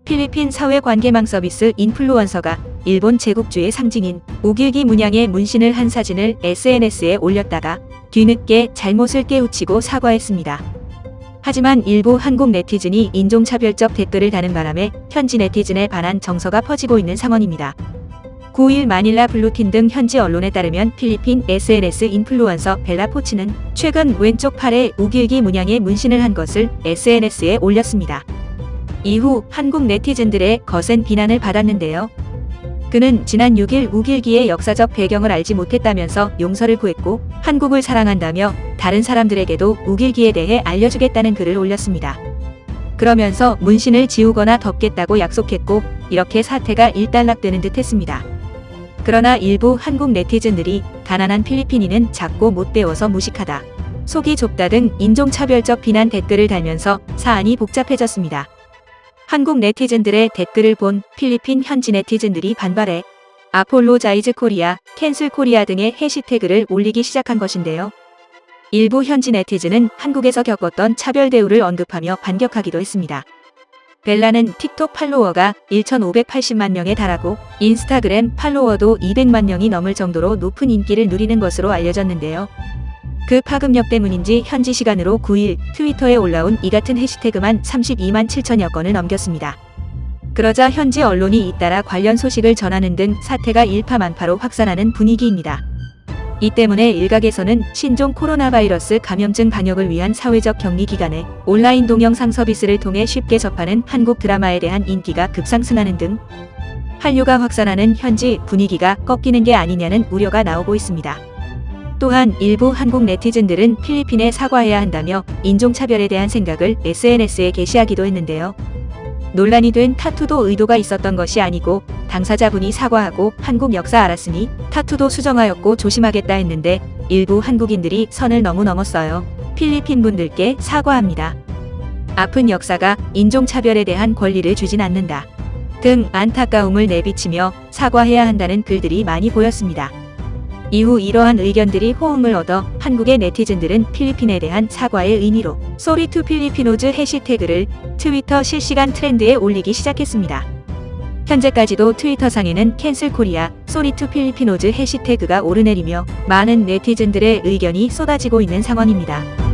필리핀 사회관계망 서비스 인플루언서가 일본 제국주의 상징인 우길기 문양의 문신을 한 사진을 SNS에 올렸다가 뒤늦게 잘못을 깨우치고 사과했습니다. 하지만 일부 한국 네티즌이 인종차별적 댓글을 다는 바람에 현지 네티즌에 반한 정서가 퍼지고 있는 상황입니다. 9일 마닐라 블루틴 등 현지 언론에 따르면 필리핀 SNS 인플루언서 벨라 포치는 최근 왼쪽 팔에 우길기 문양의 문신을 한 것을 SNS에 올렸습니다. 이후 한국 네티즌들의 거센 비난을 받았는데요. 그는 지난 6일 우길기의 역사적 배경을 알지 못했다면서 용서를 구했고 한국을 사랑한다며 다른 사람들에게도 우길기에 대해 알려주겠다는 글을 올렸습니다. 그러면서 문신을 지우거나 덮겠다고 약속했고 이렇게 사태가 일단락되는 듯 했습니다. 그러나 일부 한국 네티즌들이 가난한 필리핀인은 작고 못 배워서 무식하다, 속이 좁다 등 인종차별적 비난 댓글을 달면서 사안이 복잡해졌습니다. 한국 네티즌들의 댓글을 본 필리핀 현지 네티즌들이 반발해 아폴로자이즈 코리아, 캔슬 코리아 등의 해시태그를 올리기 시작한 것인데요. 일부 현지 네티즌은 한국에서 겪었던 차별 대우를 언급하며 반격하기도 했습니다. 벨라는 틱톡 팔로워가 1,580만 명에 달하고 인스타그램 팔로워도 200만 명이 넘을 정도로 높은 인기를 누리는 것으로 알려졌는데요. 그 파급력 때문인지 현지 시간으로 9일 트위터에 올라온 이 같은 해시태그만 32만 7천여 건을 넘겼습니다. 그러자 현지 언론이 잇따라 관련 소식을 전하는 등 사태가 일파만파로 확산하는 분위기입니다. 이 때문에 일각에서는 신종 코로나 바이러스 감염증 방역을 위한 사회적 격리 기간에 온라인 동영상 서비스를 통해 쉽게 접하는 한국 드라마에 대한 인기가 급상승하는 등 한류가 확산하는 현지 분위기가 꺾이는 게 아니냐는 우려가 나오고 있습니다. 또한 일부 한국 네티즌들은 필리핀에 사과해야 한다며 인종차별에 대한 생각을 SNS에 게시하기도 했는데요. 논란이 된 타투도 의도가 있었던 것이 아니고 당사자분이 사과하고 한국 역사 알았으니 타투도 수정하였고 조심하겠다 했는데 일부 한국인들이 선을 너무 넘었어요. 필리핀 분들께 사과합니다. 아픈 역사가 인종차별에 대한 권리를 주진 않는다 등 안타까움을 내비치며 사과해야 한다는 글들이 많이 보였습니다. 이후 이러한 의견들이 호응을 얻어 한국의 네티즌들은 필리핀에 대한 사과의 의미로 Sorry to Filipinos 해시태그를 트위터 실시간 트렌드에 올리기 시작했습니다. 현재까지도 트위터상에는 캔슬 코리아, Sorry to Filipinos 해시태그가 오르내리며 많은 네티즌들의 의견이 쏟아지고 있는 상황입니다.